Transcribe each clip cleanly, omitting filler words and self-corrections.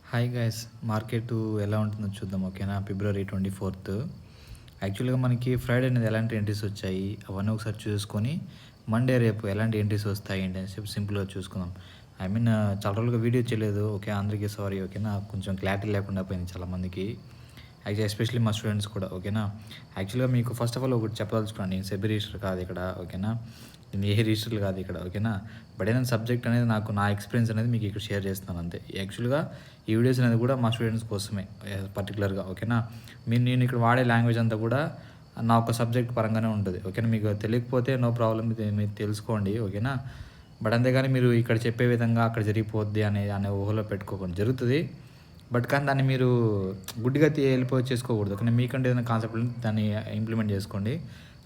Hi guys, market ఎలా ఉంటుందో చూద్దాం. ఓకేనా, ఫిబ్రవరి 24th. యాక్చువల్గా మనకి ఫ్రైడే అనేది ఎలాంటి ఎంట్రీస్ వచ్చాయి అవన్నీ ఒకసారి చూసుకొని మండే రేపు ఎలాంటి ఎంట్రీస్ వస్తాయి ఏంటి అని చెప్పి సింపుల్గా చూసుకుందాం. చాలా రోజులుగా వీడియో చేయలేదు. ఓకే, అందరికీ సారీ. ఓకేనా, కొంచెం క్లారిటీ లేకుండా పోయింది చాలామందికి, ఎస్పెషల్లీ మా స్టూడెంట్స్ కూడా. ఓకేనా, యాక్చువల్గా మీకు ఫస్ట్ ఆఫ్ ఆల్ ఒకటి చెప్పదలుచుకున్నాను. నేను సెబీ రిజిస్టర్ కాదు ఇక్కడ. ఓకేనా, నేను ఏ రిజిస్టర్లు కాదు ఇక్కడ. ఓకేనా, బట్ ఏదైనా సబ్జెక్ట్ అనేది నా ఎక్స్పీరియన్స్ అనేది మీకు ఇక్కడ షేర్ చేస్తున్నాను అంతే. యాక్చువల్గా ఈ వీడియోస్ అనేది కూడా మా స్టూడెంట్స్ కోసమే పర్టికులర్గా. ఓకేనా, నేను ఇక్కడ వాడే లాంగ్వేజ్ అంతా కూడా నా ఒక సబ్జెక్ట్ పరంగానే ఉంటుంది. ఓకేనా, మీకు తెలియకపోతే నో ప్రాబ్లం, మీరు తెలుసుకోండి. ఓకేనా, బట్ అంతేగాని మీరు ఇక్కడ చెప్పే విధంగా అక్కడ జరిగిపోద్ది అనే ఊహలో పెట్టుకోకండి. జరుగుతుంది, బట్ కానీ దాన్ని మీరు గుడ్డిగా వెళ్ళిపోయి చేసుకోకూడదు. ఓకే, మీకంటే ఏదైనా కాన్సెప్ట్ దాన్ని ఇంప్లిమెంట్ చేసుకోండి.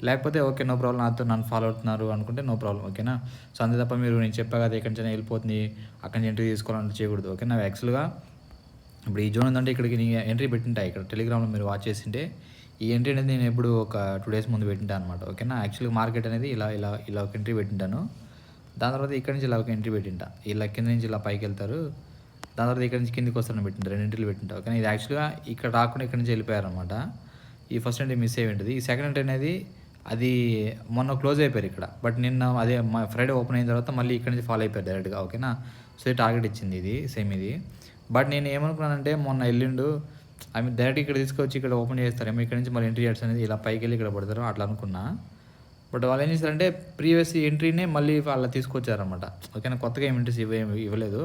లేకపోతే ఓకే, నో ప్రాబ్లం, నన్ను ఫాలో అవుతున్నారు అనుకుంటే నో ప్రాబ్లం. ఓకేనా, సో అంతే తప్ప మీరు నేను చెప్పా కదా ఎక్కడి నుంచి వెళ్ళిపోతుంది అక్కడి నుంచి ఎంట్రీ తీసుకోవాలంటే చేయకూడదు. ఓకేనా, యాక్చువల్గా ఇప్పుడు ఈ జోన్ ఉందంటే ఇక్కడికి నేను ఎంట్రీ పెట్టింటా. ఇక్కడ టెలిగ్రామ్లో మీరు వాచ్ చేసింటే ఈ ఎంట్రీ అనేది నేను ఎప్పుడు ఒక 2 days ముందు పెట్టింటాను అనమాట. ఓకేనా, యాక్చువల్గా మార్కెట్ అనేది ఇలా ఒక ఎంట్రీ పెట్టింటాను. దాని తర్వాత ఇక్కడ నుంచి ఇలా ఒక ఎంట్రీ పెట్టింటా. ఇలా కింద నుంచి ఇలా పైకి వెళ్తారు. దాని తర్వాత ఇక్కడ నుంచి కిందికి వస్తారని పెట్టింటా. 2 ఎంట్రీలు పెట్టింటా. ఓకేనా, ఇది యాక్చువల్గా ఇక్కడ రాకుండా ఇక్కడ నుంచి వెళ్ళిపోయారనమాట. ఈ ఫస్ట్ ఎంట్రీ మిస్ అయ్యి ఉంటుంది. ఈ సెకండ్ ఎంట్రీ అనేది అది మొన్న క్లోజ్ అయిపోయారు ఇక్కడ, బట్ నిన్న అదే ఫ్రైడే ఓపెన్ అయిన తర్వాత మళ్ళీ ఇక్కడ నుంచి ఫాలో అయిపోయారు డైరెక్ట్గా. ఓకేనా, సో ఇది టార్గెట్ ఇచ్చింది ఇది సేమ్ ఇది. బట్ నేను ఏమనుకున్నానంటే మొన్న వెళ్ళిండు డైరెక్ట్ ఇక్కడ తీసుకొచ్చి ఇక్కడ ఓపెన్ చేస్తారేమో, ఇక్కడ నుంచి మళ్ళీ ఎంట్రీ చేయాల్సి అనేది ఇలా పైకి వెళ్ళి ఇక్కడ పడతారు అట్లా అనుకున్నా. బట్ వాళ్ళు ఏం చేస్తారంటే ప్రీవియస్ ఎంట్రీనే మళ్ళీ వాళ్ళ తీసుకొచ్చారనమాట. ఓకేనా, కొత్తగా ఏం ఎంట్రీస్ ఇవ్వలేదు.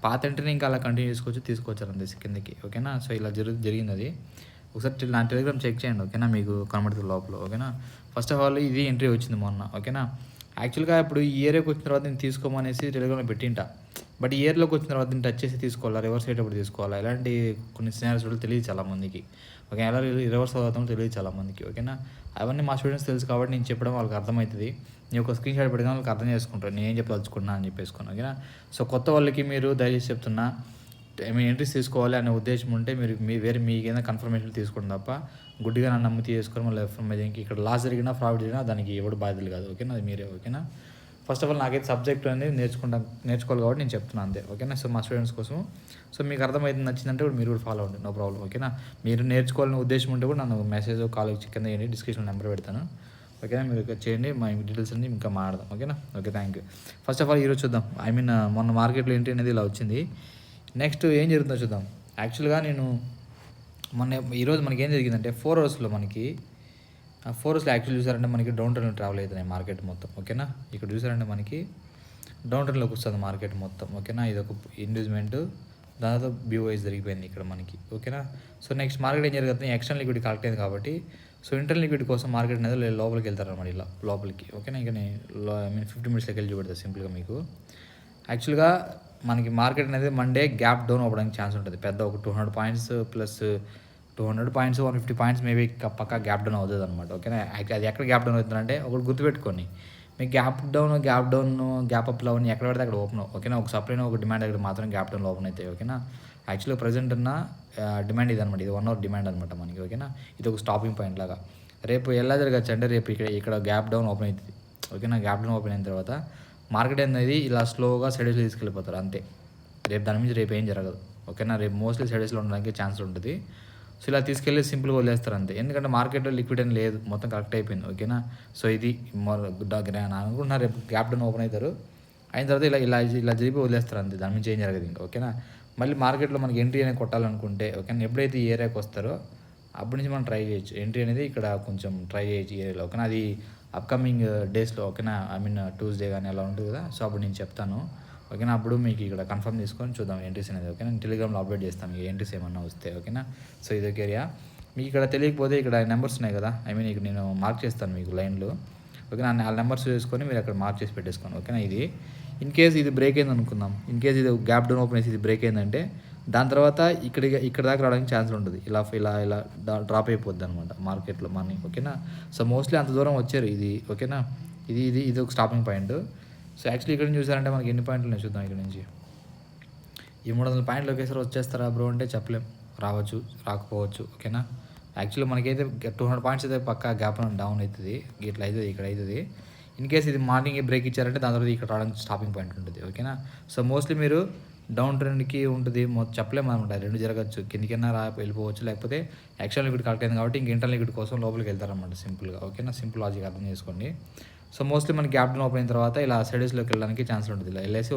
పాత ఎంట్రీని ఇంకా అలా కంటిన్యూ తీసుకొచ్చారు అంతే కిందకి. ఓకేనా, సో ఇలా జరిగింది అది. ఒకసారి నా టెలిగ్రామ్ చెక్ చేయండి. ఓకేనా, మీకు కనబడుతుంది లోపల. ఓకేనా, ఫస్ట్ ఆఫ్ ఆల్ ఇది ఎంట్రీ వచ్చింది మొన్న. ఓకేనా, యాక్చువల్గా ఇప్పుడు ఈ ఏరియాకి వచ్చిన తర్వాత నేను తీసుకోమనేసి టెలిగ్రామ్లో పెట్టింటా. బట్ ఈ ఇయర్లోకి వచ్చిన తర్వాత నేను టచ్ చేసి తీసుకోవాలా, రివర్స్ అయ్యేటప్పుడు తీసుకోవాలా, ఇలాంటి కొన్ని సినారియోస్ కూడా తెలియదు చాలామందికి. ఓకే, ఎలా రివర్స్ అవుతామో తెలియదు చాలామందికి. ఓకేనా, అవన్నీ మా స్టూడెంట్స్ తెలుసు కాబట్టి నేను చెప్పడం వాళ్ళకి అర్థమవుతుంది. నేను ఒక స్క్రీన్ షాట్ పెడితే వాళ్ళకి అర్థం చేసుకుంటారు నేను ఏం చెప్పదలుచుకున్నా అని చెప్పేసుకున్నాను. ఓకేనా, సో కొత్త వాళ్ళకి మీరు దయచేసి చెప్తున్నా, ఎంట్రీస్ తీసుకోవాలి అనే ఉద్దేశం ఉంటే మీరు మీకు ఏదైనా కన్ఫర్మేషన్ తీసుకోండి తప్ప గుడ్డిగా నన్ను నమ్మి తీసుకొని మళ్ళీ ఇక్కడ లాస్ జరిగినా ఫ్రాడ్ జరిగినా దానికి ఎవడు బాధ్యతలు కాదు. ఓకేనా, అది మీరే. ఓకేనా, ఫస్ట్ ఆఫ్ ఆల్ నాకైతే సబ్జెక్ట్ అనేది నేర్చుకోవాలి కాబట్టి నేను చెప్తున్నాను అంతే. ఓకేనా, సో మా స్టూడెంట్స్ కోసం. సో మీకు అర్థమైంది, నచ్చిందంటే కూడా మీరు కూడా ఫాలో అవ్వండి, నో ప్రాబ్లం. ఓకేనా, మీరు నేర్చుకోవాలని ఉద్దేశం ఉంటే కూడా నన్ను మెసేజ్ కాలేజ్ కింద చేయండి, డిస్క్రిప్షన్ నెంబర్ పెడతాను. ఓకేనా, మీరు చేయండి, మా డీటెయిల్స్ అన్ని ఇంకా మాట్లాడదాం. ఓకేనా, okay, thank you. First of all ఈరోజు చూద్దాం. మొన్న మార్కెట్లో ఏంటి అనేది ఇలా వచ్చింది. నెక్స్ట్ ఏం జరుగుతుందో చూద్దాం. యాక్చువల్గా నేను ఈరోజు మనకి ఏం జరిగిందంటే 4 hours మనకి 4 hours యాక్చువల్ చూసారంటే మనకి డౌన్ టర్న్ ట్రావెల్ అవుతుంది మార్కెట్ మొత్తం. ఓకేనా, ఇక్కడ చూసారంటే మనకి డౌన్ టర్న్లోకి వస్తుంది మార్కెట్ మొత్తం. ఓకేనా, ఇది ఒక ఇండ్యూస్మెంట్, దాంతో BOIs జరిగిపోయింది ఇక్కడ మనకి. ఓకేనా, సో నెక్స్ట్ మార్కెట్ ఏం జరుగుతుంది, ఎక్స్టర్నల్ లిక్విడిటీ కలెక్ట్ అయింది కాబట్టి సో ఇంటర్నల్ లిక్విడిటీ కోసం మార్కెట్ అనేది లోపలికి వెళ్తారన్నమాట, ఇలా లోపలికి. ఓకేనా, ఇక నేను 50 minutesలోకి వెళ్ళి చూపెడతాను సింపుల్గా మీకు. యాక్చువల్గా మనకి మార్కెట్ అనేది మండే గ్యాప్ డౌన్ అవ్వడానికి ఛాన్స్ ఉంటుంది. పెద్ద ఒక 200 points plus 200 points 150 points maybe పక్కా గ్యాప్ డౌన్ అవుతుంది అనమాట. ఓకేనా, అది ఎక్కడ గ్యాప్ డౌన్ అవుతుందంటే ఒకటి గుర్తుపెట్టుకోండి, మీకు గ్యాప్ గ్యాప్ అప్లో అవన్నీ ఎక్కడ పడితే అక్కడ ఓపెన్. ఓకేనా, ఒక సప్లైన ఒక డిమాండ్ దగ్గర మాత్రం గ్యాప్ డౌన్లో ఓపెన్ అవుతాయి. ఓకేనా, యాక్చువల్గా ప్రజెంట్ ఉన్న డిమాండ్ ఇది అనమాట, ఇది 1 hour డిమాండ్ అనమాట మనకి. ఓకేనా, ఇది ఒక స్టాపింగ్ పాయింట్ లాగా. రేపు ఎలా జరగచ్చు అంటే రేపు ఇక్కడ గ్యాప్ డౌన్ ఓపెన్ అవుతుంది. ఓకేనా, గ్యాప్ డౌన్ ఓపెన్ అయిన తర్వాత మార్కెట్ అనేది ఇలా స్లోగా సైడ్స్లో తీసుకెళ్ళిపోతారు అంతే. దాని నుంచి రేపు ఏం జరగదు. ఓకేనా, రేపు మోస్ట్లీ సైడ్స్లో ఉండడానికి ఛాన్స్ ఉంటుంది. సో ఇలా తీసుకెళ్ళి సింపుల్గా వదిలేస్తారు అంతే, ఎందుకంటే మార్కెట్లో లిక్విడ్ అని లేదు, మొత్తం కరెక్ట్ అయిపోయింది. ఓకేనా, సో ఇది అనుకుంటున్నా రేపు గ్యాప్ డౌన్ ఓపెన్ అవుతారు, అయిన తర్వాత ఇలా జరిపి వదిలేస్తారు అంతే, దాని నుంచి ఏం జరగదు ఇంకా. ఓకేనా, మళ్ళీ మార్కెట్లో మనకి ఎంట్రీ అనేది కొట్టాలనుకుంటే ఓకేనా, ఎప్పుడైతే ఈ ఏరియాకి వస్తారో అప్పటి నుంచి మనం ట్రై చేయొచ్చు ఎంట్రీ అనేది, ఇక్కడ కొంచెం ట్రై చేయొచ్చు ఈ ఏరియాలో. ఓకేనా, అది అప్కమింగ్ డేస్లో. ఓకేనా, ట్యూస్డే కానీ అలా ఉంటుంది కదా, సో అప్పుడు నేను చెప్తాను. ఓకేనా, అప్పుడు మీకు ఇక్కడ కన్ఫర్మ్ చేసుకొని చూద్దాం ఎంట్రీస్ అనేది. ఓకేనా, నేను టెలిగ్రామ్లో అప్డేట్ చేస్తాను మీకు ఎంట్రీస్ ఏమన్నా వస్తే. ఓకేనా, సో ఇదొక ఏరియా. మీకు ఇక్కడ తెలియకపోతే ఇక్కడ నెంబర్స్ ఉన్నాయి కదా, ఇక్కడ నేను మార్క్ చేస్తాను మీకు లైన్లో. ఓకేనా, ఆ నెంబర్స్ వేసుకొని మీరు అక్కడ మార్క్ చేసి పెట్టేసుకోండి. ఓకేనా, ఇది ఇన్ కేస్ ఇది బ్రేక్ అయింది అనుకుందాం, ఇన్ కేస్ ఇది గ్యాప్ డౌన్ ఓపెన్ చేసి ఇది బ్రేక్ అయిందంటే దాని తర్వాత ఇక్కడ దాకా రావడానికి ఛాన్స్ ఉంటుంది, ఇలా డ్రాప్ అయిపోద్ది అనమాట మార్కెట్లో మనీ. ఓకేనా, సో మోస్ట్లీ అంత దూరం వచ్చారు ఇది. ఓకేనా, ఇది ఒక స్టాపింగ్ పాయింట్. సో యాక్చువల్లీ ఇక్కడ నుంచి చూసారంటే మనకి ఎన్ని పాయింట్లు ఉన్నాయి చూద్దాం. ఇక్కడ నుంచి ఈ 300 points ఒకేసారి వచ్చేస్తారా బ్రో అంటే చెప్పలేం, రావచ్చు రాకపోవచ్చు. ఓకేనా, యాక్చువల్లీ మనకైతే 200 points అయితే పక్కా గ్యాప్ డౌన్ అవుతుంది, ఇట్లా అవుతుంది, ఇక్కడ అవుతుంది. ఇన్ కేస్ ఇది మార్నింగ్ బ్రేక్ ఇచ్చారంటే దాని తర్వాత ఇక్కడ రావడానికి స్టాపింగ్ పాయింట్ ఉంటుంది. ఓకేనా, సో మోస్ట్లీ మీరు డౌన్ ట్రెండ్కి ఉంటుంది చెప్పలేము అనమాట. రెండు జరగచ్చు, కిందికైనా వెళ్ళిపోవచ్చు, లేకపోతే యాక్చువల్ లిక్విడ్ కరెక్ట్ అయింది కాబట్టి ఇంక ఇంటర్నల్ లిక్విడ్ కోసం లోపలికి వెళ్తారనమాట సింపుల్గా. ఓకేనా, సింపుల్ లాజిక్ అర్థం చేసుకోండి. సో మోస్ట్లీ మనకి గ్యాప్ డౌన్ ఓపెన్ అయిన తర్వాత ఇలా సైడెస్లోకి వెళ్ళడానికి ఛాన్స్ ఉంటుంది. ఇలా వెళ్ళేసి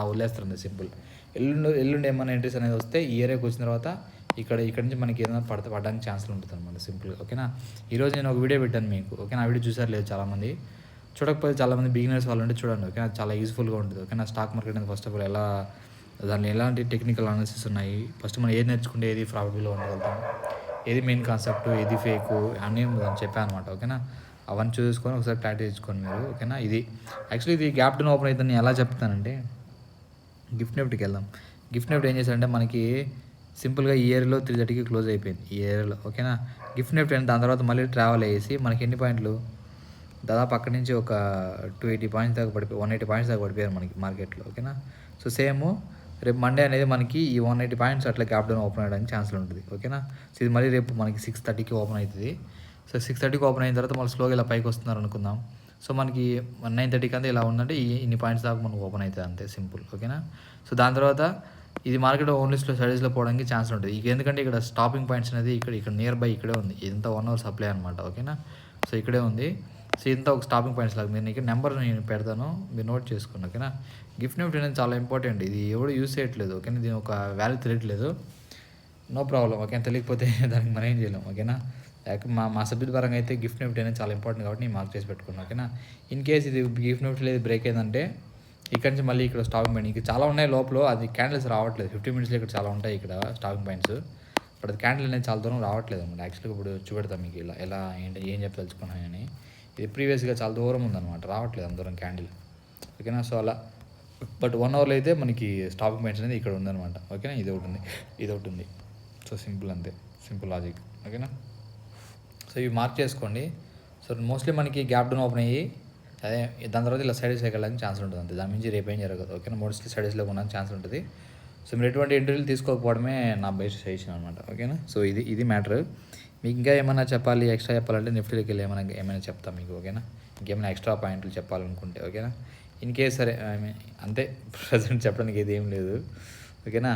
వదిలేస్తారండి సింపుల్. ఎల్లుండి ఏమైనా ఎంట్రీస్ అనేది వస్తే ఈ ఏరియాకి వచ్చిన తర్వాత ఇక్కడ నుంచి మనకి ఏదైనా పడడానికి ఛాన్స్లు ఉంటుంది అనమాట సింపుల్గా. ఓకేనా, ఈరోజు నేను ఒక వీడియో పెట్టాను మీకు. ఓకేనా, ఆ వీడియో చూసారు లేదు చాలామంది, చూడకపోతే చాలామంది బిగినర్స్ వాళ్ళు ఉంటే చూడండి. ఓకేనా, చాలా యూస్ఫుల్గా ఉంటుంది. ఓకేనా, స్టాక్ మార్కెట్ అనేది ఫస్ట్ ఆఫ్ ఆల్ దాంట్లో ఎలాంటి టెక్నికల్ అనాలిసిస్ ఉన్నాయి, ఫస్ట్ మనం ఏది నేర్చుకుంటే ఏది ప్రాఫిటబుల్గా ఉండగలుగుతాం, ఏది మెయిన్ కాన్సెప్ట్, ఏది ఫేక్ అన్నీ చెప్పాను అనమాట. ఓకేనా, అవన్నీ చూసుకొని ఒకసారి ప్రాక్టీస్ చేసుకోండి మీరు. ఓకేనా, ఇది యాక్చువల్లీ ఇది గ్యాప్ డౌన్ ఓపెన్ అవుతుంది. ఎలా చెప్తానంటే గిఫ్ట్ నిఫ్టీకి వెళ్దాం. గిఫ్ట్ నిఫ్టీ ఏం చేశారంటే మనకి సింపుల్గా ఈ ఇయర్లో 330కి క్లోజ్ అయిపోయింది ఈ ఇయర్లో. ఓకేనా, గిఫ్ట్ నిఫ్టీ అని దాని తర్వాత మళ్ళీ ట్రావెల్ అయ్యేసి మనకి ఎన్ని పాయింట్లు దాదాపు అక్కడి నుంచి ఒక 280 పాయింట్స్ దాకా 180 పాయింట్స్ దాకా పడిపోయారు మనకి మార్కెట్లో. ఓకేనా, సో సేమ్ రేపు మండే అనేది మనకి ఈ 180 పాయింట్స్ అట్లా గ్యాప్ డౌన్ ఓపెన్ అయ్యడానికి ఛాన్స్లు ఉంటుంది. ఓకేనా, సో ఇది మళ్ళీ రేపు మనకి 6:30కి ఓపెన్ అవుతుంది. సో 6:30కి ఓపెన్ అయిన తర్వాత మళ్ళీ స్లోగా ఇలా పైకి వస్తున్నారు అనుకుందాం. సో మనకి 9:30కి అంతా ఇలా ఉందంటే ఇన్ని పాయింట్స్ దాకా మనకు ఓపెన్ అవుతుంది అంతే సింపుల్. ఓకేనా, సో దాని తర్వాత ఇది మార్కెట్ ఓన్లీ స్టడీస్లో పోవడానికి ఛాన్స్ ఉంటుంది. ఇక ఎందుకంటే ఇక్కడ స్టాపింగ్ పాయింట్స్ అనేది ఇక్కడ నియర్ బై ఇక్కడే ఉంది. ఇదంతా 1 అవర్ సప్లై అనమాట. ఓకేనా, సో ఇక్కడే ఉంది. సో ఇంత ఒక స్టాపింగ్ పాయింట్స్ లాగా మీరు ఇక్కడ నెంబర్ నేను పెడతాను, మీరు నోట్ చేసుకోండి. ఓకేనా, గిఫ్ట్ నిఫ్టీ అనేది చాలా ఇంపార్టెంట్. ఇది ఎవరు యూస్ చేయట్లేదు. ఓకేనా, దీని ఒక వాల్యూ తెలియట్లేదు. No problem. ఓకేనా, తెలియకపోతే దానికి మనం ఏం చేయలేం. ఓకేనా, మా సబ్జెక్ట్ పరంగా అయితే గిఫ్ట్ నిఫ్టీ అనేది చాలా ఇంపార్టెంట్ కాబట్టి నేను మార్క్ చేసి పెట్టుకున్నాను. ఓకేనా, ఇన్ కేస్ ఇది గిఫ్ట్ నిఫ్టీ లేదు బ్రేక్ అయిందంటే ఇక్కడ నుంచి మళ్ళీ ఇక్కడ స్టాపింగ్ పాయింట్ ఇంకా చాలా ఉన్నాయి లోపల. అది క్యాండిల్స్ రావట్లేదు 50 మినిట్స్లో. ఇక్కడ చాలా ఉంటాయి ఇక్కడ స్టాపింగ్ పాయింట్స్. బట్ అది క్యాండిల్ అనేది చాలా దూరం రావట్లేదు అనమాట. యాక్చువల్గా ఇప్పుడు చూపెడతాం మీకు ఎలా ఏంటి ఏం చెప్పి తెలుసుకున్నాయని. ఇది ప్రీవియస్గా చాలా దూరం ఉందన్నమాట, రావట్లేదు అంత దూరం క్యాండిల్. ఓకేనా, సో అలా బట్ 1 అవర్లో అయితే మనకి స్టాపింగ్ పాయింట్స్ అనేది ఇక్కడ ఉందన్నమాట. ఓకేనా, ఇది ఒకటి ఉంది. సో సింపుల్ అంతే, సింపుల్ లాజిక్. ఓకేనా, సో ఇవి మార్క్ చేసుకోండి. సో మోస్ట్లీ మనకి గ్యాప్ డౌన్ ఓపెన్ అయ్యి అదే దాని తర్వాత ఇలా సైడెస్ వెళ్ళడానికి ఛాన్స్ ఉంటుంది అంతే. దాని నుంచి రేపు ఏం జరగదు. ఓకేనా, మోస్ట్లీ సైడెస్లో ఉండడానికి ఛాన్స్ ఉంటుంది. సో మీరు ఎటువంటి ఇంటర్వ్యూలు తీసుకోకపోవడమే నా బెస్ట్ సజెషన్ అనమాట. ఓకేనా, సో ఇది మ్యాటర్. మీకు ఇంకా ఏమైనా చెప్పాలి, ఎక్స్ట్రా చెప్పాలంటే నిఫ్టీలోకి వెళ్ళి ఏమైనా చెప్తాను మీకు. ఓకేనా, ఇంకేమైనా ఎక్స్ట్రా పాయింట్లు చెప్పాలనుకుంటే. ఓకేనా, ఇన్ కేస్ సరే అంతే, ప్రజెంట్ చెప్పడానికి ఏది ఏం లేదు. ఓకేనా.